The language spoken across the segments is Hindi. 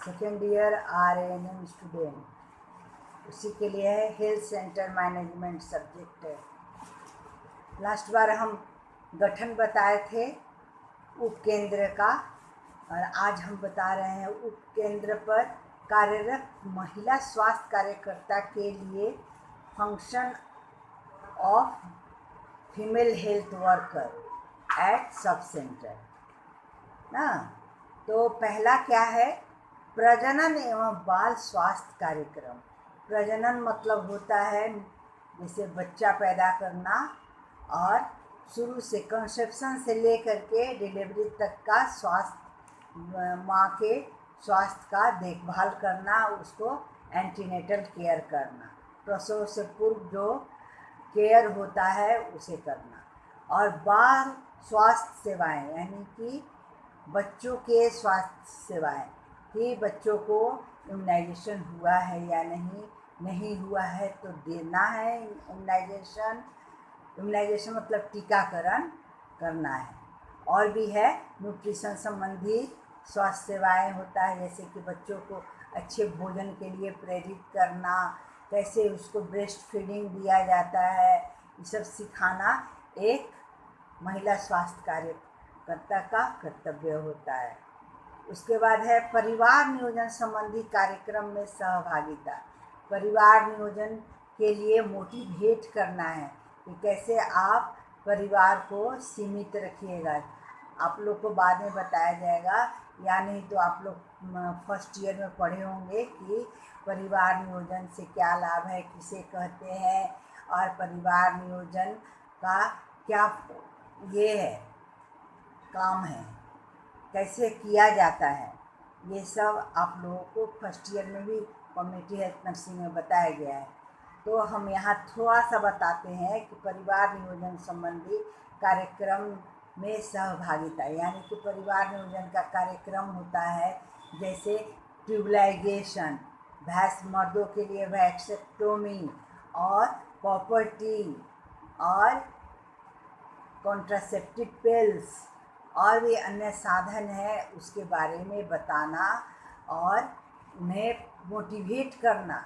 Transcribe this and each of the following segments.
सेकेंड ईयर RANM स्टूडेंट, उसी के लिए है हेल्थ सेंटर मैनेजमेंट सब्जेक्ट है। लास्ट बार हम गठन बताए थे उपकेंद्र का, और आज हम बता रहे हैं उपकेंद्र पर कार्यरत महिला स्वास्थ्य कार्यकर्ता के लिए function of female health worker eight sub centre ना। तो पहला क्या है, प्रजनन एवं बाल स्वास्थ्य कार्यक्रम। प्रजनन मतलब होता है जैसे बच्चा पैदा करना, और शुरू से कंसेप्शन से लेकर के डिलीवरी तक का स्वास्थ्य, माँ के स्वास्थ्य का देखभाल करना, उसको एंटीनेटल केयर करना, प्रसव से पूर्व जो केयर होता है उसे करना। और बाल स्वास्थ्य सेवाएं यानी कि बच्चों के स्वास्थ्य सेवाएं कि बच्चों को इम्यूनाइजेशन हुआ है या नहीं हुआ है तो देना है इम्यूनाइजेशन। इम्यूनाइजेशन मतलब टीकाकरण करना है। और भी है न्यूट्रिशन संबंधी स्वास्थ्य सेवाएं होता है, जैसे कि बच्चों को अच्छे भोजन के लिए प्रेरित करना, कैसे उसको ब्रेस्ट फीडिंग दिया जाता है, ये सब सिखाना एक महिला स्वास्थ्य कार्यकर्ता का कर्तव्य होता है। उसके बाद है परिवार नियोजन संबंधी कार्यक्रम में सहभागिता। परिवार नियोजन के लिए मोटिवेट करना है कि कैसे आप परिवार को सीमित रखिएगा। आप लोग को बाद में बताया जाएगा, या नहीं तो आप लोग फर्स्ट ईयर में पढ़े होंगे कि परिवार नियोजन से क्या लाभ है, किसे कहते हैं, और परिवार नियोजन का क्या ये है काम है, कैसे किया जाता है। ये सब आप लोगों को फर्स्ट ईयर में भी कम्युनिटी हेल्थ नर्सिंग में बताया गया है। तो हम यहाँ थोड़ा सा बताते हैं कि परिवार नियोजन संबंधी कार्यक्रम में सहभागिता, यानी कि परिवार नियोजन का कार्यक्रम होता है जैसे ट्यूबलाइजेशन, भैंस मर्दों के लिए वैक्सेक्टोमी, और प्रॉपर्टी, और कॉन्ट्रासेप्टिव पिल्स, और भी अन्य साधन है उसके बारे में बताना और उन्हें मोटिवेट करना,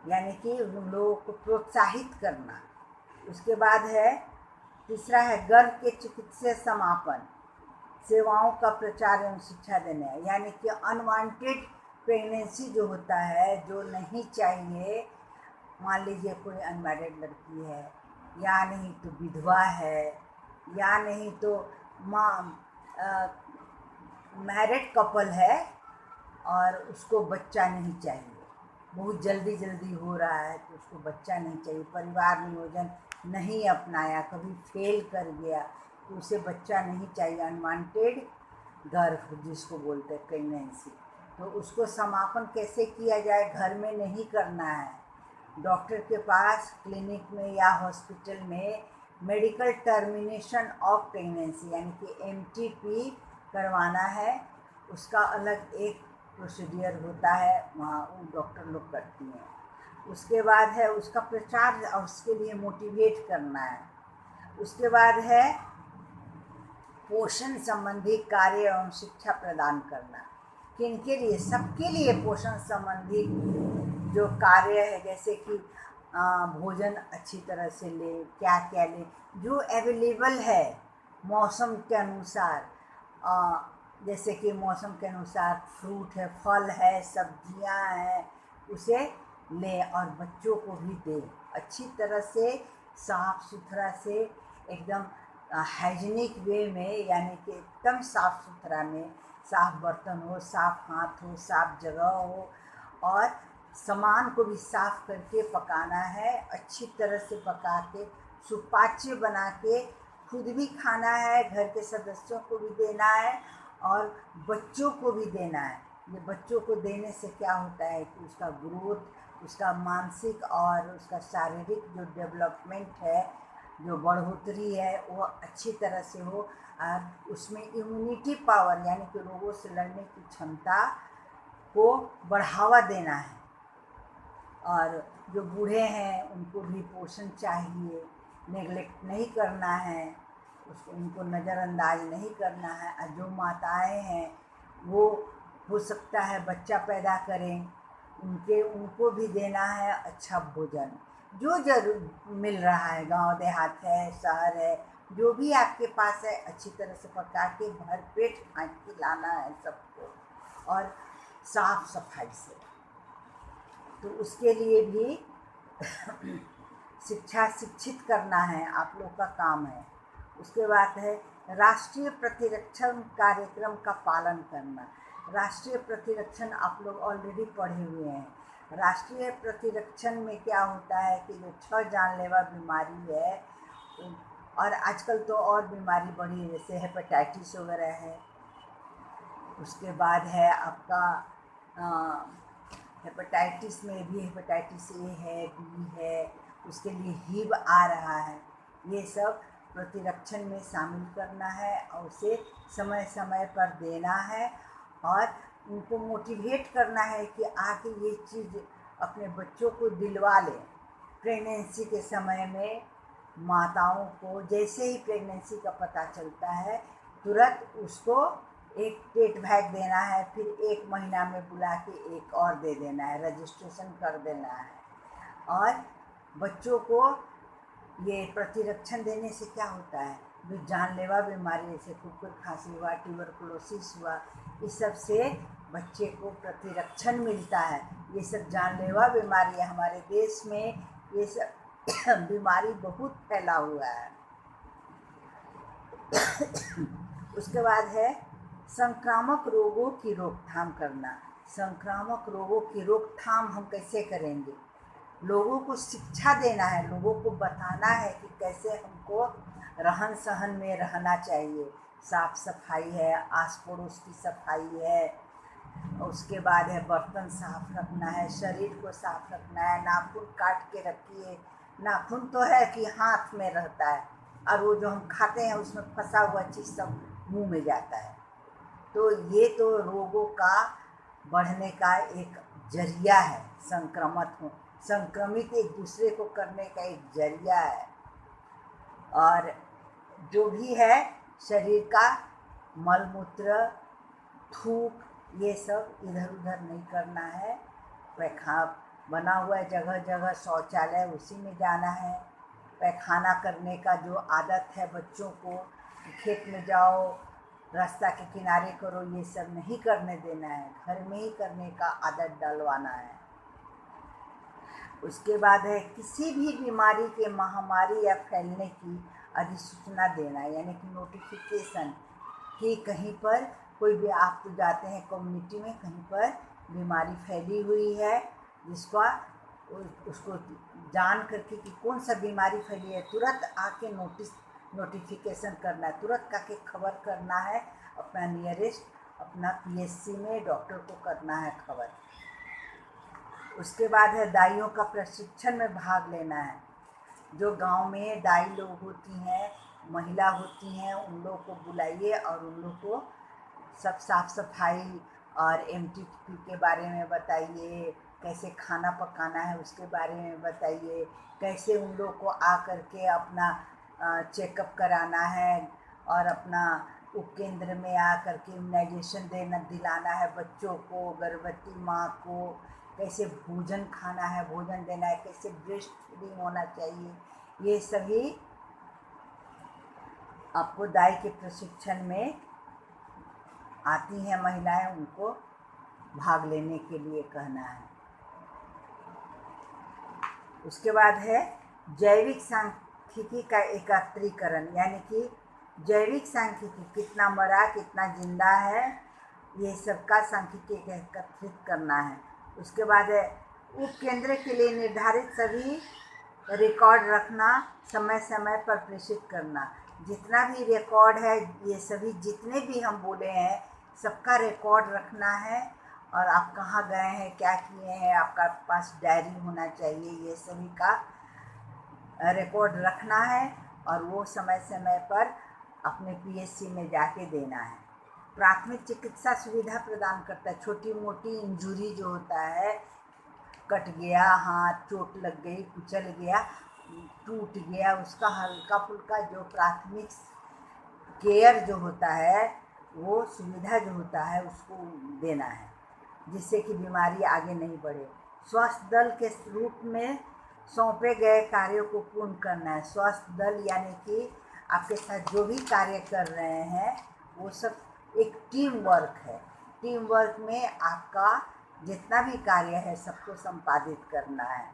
यानी कि उन लोगों को प्रोत्साहित करना। उसके बाद है तीसरा है गर्भ के चिकित्सीय समापन सेवाओं का प्रचार एवं शिक्षा देना, यानी कि अनवांटेड प्रेगनेंसी जो होता है, जो नहीं चाहिए, मान लीजिए कोई अनमैरिड लड़की है, या नहीं तो विधवा है, या नहीं तो मैरिड कपल है और उसको बच्चा नहीं चाहिए, बहुत जल्दी हो रहा है तो उसको बच्चा नहीं चाहिए, परिवार नियोजन नहीं अपनाया, कभी फेल कर गया तो उसे बच्चा नहीं चाहिए, अनवांटेड गर्भ जिसको बोलते हैं प्रेगनेंसी। तो उसको समापन कैसे किया जाए, घर में नहीं करना है, डॉक्टर के पास क्लिनिक में या हॉस्पिटल में मेडिकल टर्मिनेशन ऑफ प्रेगनेंसी यानी कि MTP करवाना है। उसका अलग एक प्रोसीडियर होता है, वहाँ वो डॉक्टर लोग करती हैं। उसके बाद है उसका प्रचार और उसके लिए मोटिवेट करना है। उसके बाद है पोषण संबंधी कार्य एवं शिक्षा प्रदान करना। किनके लिए? सबके लिए पोषण संबंधी जो कार्य है, जैसे कि भोजन अच्छी तरह से ले, क्या क्या ले, जो अवेलेबल है मौसम के अनुसार, जैसे कि मौसम के अनुसार फ्रूट है, फल है, सब्जियां हैं, उसे ले और बच्चों को भी दे अच्छी तरह से, साफ सुथरा से, एकदम हाइजीनिक वे में, यानी कि एकदम साफ सुथरा में, साफ बर्तन हो, साफ हाथ हो, साफ जगह हो, और सामान को भी साफ करके पकाना है, अच्छी तरह से पका के सुपाच्य बना के खुद भी खाना है, घर के सदस्यों को भी देना है और बच्चों को भी देना है। ये बच्चों को देने से क्या होता है कि उसका ग्रोथ, उसका मानसिक और उसका शारीरिक जो डेवलपमेंट है, जो बढ़ोतरी है, वो अच्छी तरह से हो, और उसमें इम्यूनिटी पावर यानी कि रोगों से लड़ने की क्षमता को बढ़ावा देना है। और जो बूढ़े हैं उनको भी पोषण चाहिए, नेगलेक्ट नहीं करना है, उसको उनको नज़रअंदाज नहीं करना है। और जो माताएं हैं वो हो सकता है बच्चा पैदा करें, उनको भी देना है अच्छा भोजन, जो जरूर मिल रहा है, गांव देहात है, शहर है, जो भी आपके पास है अच्छी तरह से पका के भरपेट खिलाना है सबको, और साफ सफाई से। तो उसके लिए भी शिक्षित करना है, आप लोग का काम है। उसके बाद है राष्ट्रीय प्रतिरक्षण कार्यक्रम का पालन करना। राष्ट्रीय प्रतिरक्षण आप लोग ऑलरेडी पढ़े हुए हैं। राष्ट्रीय प्रतिरक्षण में क्या होता है कि जो 6 जानलेवा बीमारी है, और आजकल तो और बीमारी बढ़ी है, जैसे हेपेटाइटिस वगैरह है। उसके बाद है आपका हेपेटाइटिस में भी हेपेटाइटिस ए है, बी है, उसके लिए HIV आ रहा है। ये सब प्रतिरक्षण में शामिल करना है और उसे समय समय पर देना है, और उनको मोटिवेट करना है कि आके ये चीज़ अपने बच्चों को दिलवा लें। प्रेगनेंसी के समय में माताओं को जैसे ही प्रेगनेंसी का पता चलता है तुरंत उसको एक पेट बैग देना है, फिर 1 महीना में बुला के एक और दे देना है, रजिस्ट्रेशन कर देना है। और बच्चों को ये प्रतिरक्षण देने से क्या होता है, जो जानलेवा बीमारी जैसे कुकुर खांसी हुआ, ट्यूबरकुलोसिस हुआ, इस सब से बच्चे को प्रतिरक्षण मिलता है। ये सब जानलेवा बीमारी हमारे देश में, ये सब बीमारी बहुत फैला हुआ है। उसके बाद है संक्रामक रोगों की रोकथाम करना। संक्रामक रोगों की रोकथाम हम कैसे करेंगे? लोगों को शिक्षा देना है, लोगों को बताना है कि कैसे हमको रहन सहन में रहना चाहिए। साफ सफाई है, आस पड़ोस की सफाई है, उसके बाद है बर्तन साफ रखना है, शरीर को साफ रखना है, नाखून काट के रखिए। नाखून तो है कि हाथ में रहता है, और वो जो हम खाते हैं उसमें फंसा हुआ चीज़ सब मुंह में जाता है। तो ये तो रोगों का बढ़ने का एक जरिया है, संक्रमित एक दूसरे को करने का एक जरिया है। और जो भी है शरीर का मलमूत्र, थूक, ये सब इधर उधर नहीं करना है। बना हुआ है जगह जगह शौचालय, उसी में जाना है। पैखाना करने का जो आदत है बच्चों को, खेत में जाओ, रास्ता के किनारे करो, ये सब नहीं करने देना है, घर में ही करने का आदत डलवाना है। उसके बाद है किसी भी बीमारी के महामारी या फैलने की अधिसूचना देना, यानी कि नोटिफिकेशन, कि कहीं पर कोई भी, आप तो जाते हैं कम्युनिटी में, कहीं पर बीमारी फैली हुई है, जिसका उसको जान करके कि कौन सा बीमारी फैली है, तुरंत आके नोटिफिकेशन करना है, तुरंत आके खबर करना है, अपना नियरेस्ट अपना PSC में डॉक्टर को करना है खबर। उसके बाद है दाइयों का प्रशिक्षण में भाग लेना है। जो गांव में दाई लोग होती हैं, महिला होती हैं, उन लोग को बुलाइए और उन लोग को सब साफ सफाई और MTP के बारे में बताइए, कैसे खाना पकाना है उसके बारे में बताइए, कैसे उन लोग को आ करके अपना चेकअप कराना है, और अपना उपकेंद्र में आ करके इम्यूनाइजेशन दिलाना है बच्चों को, गर्भवती माँ को, कैसे भोजन खाना है, भोजन देना है, कैसे ब्रेस्ट फीडिंग होना चाहिए, ये सभी आपको दाई के प्रशिक्षण में आती हैं महिलाएं, उनको भाग लेने के लिए कहना है। उसके बाद है जैविक सांख्यिकी का एकत्रीकरण, यानी कि जैविक सांख्यिकी, कितना मरा कितना जिंदा है, ये सब का सांख्यिकी एकत्रित करना है। उसके बाद है उपकेंद्र के लिए निर्धारित सभी रिकॉर्ड रखना, समय समय पर प्रेषित करना। जितना भी रिकॉर्ड है, ये सभी जितने भी हम बोले हैं सबका रिकॉर्ड रखना है, और आप कहाँ गए हैं, क्या किए हैं, आपका पास डायरी होना चाहिए, ये सभी का रिकॉर्ड रखना है, और वो समय समय पर अपने PSC में जाके देना है। प्राथमिक चिकित्सा सुविधा प्रदान करता है। छोटी मोटी इंजरी जो होता है, कट गया हाथ, चोट लग गई, कुचल गया, टूट गया, उसका हल्का फुल्का जो प्राथमिक केयर जो होता है वो सुविधा जो होता है उसको देना है, जिससे कि बीमारी आगे नहीं बढ़े। स्वास्थ्य दल के रूप में सौंपे गए कार्यों को पूर्ण करना है। स्वास्थ्य दल यानी कि आपके साथ जो भी कार्य कर रहे हैं वो सब एक टीम वर्क है। टीम वर्क में आपका जितना भी कार्य है सबको संपादित करना है।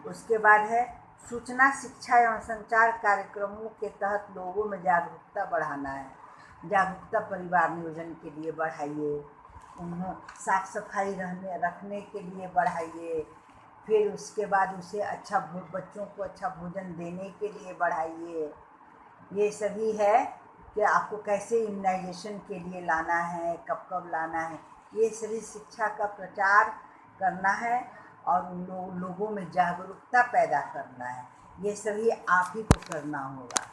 उसके बाद है सूचना, शिक्षा एवं संचार कार्यक्रमों के तहत लोगों में जागरूकता बढ़ाना है। जागरूकता परिवार नियोजन के लिए बढ़ाइए, उन्हें साफ सफाई रखने के लिए बढ़ाइए। फिर उसके बाद उसे बच्चों को अच्छा भोजन देने के लिए बढ़ाइए। ये सभी है कि आपको कैसे इम्यूनाइजेशन के लिए लाना है, कब कब लाना है, ये सभी शिक्षा का प्रचार करना है और उन लोगों में जागरूकता पैदा करना है। ये सभी आप ही को करना होगा।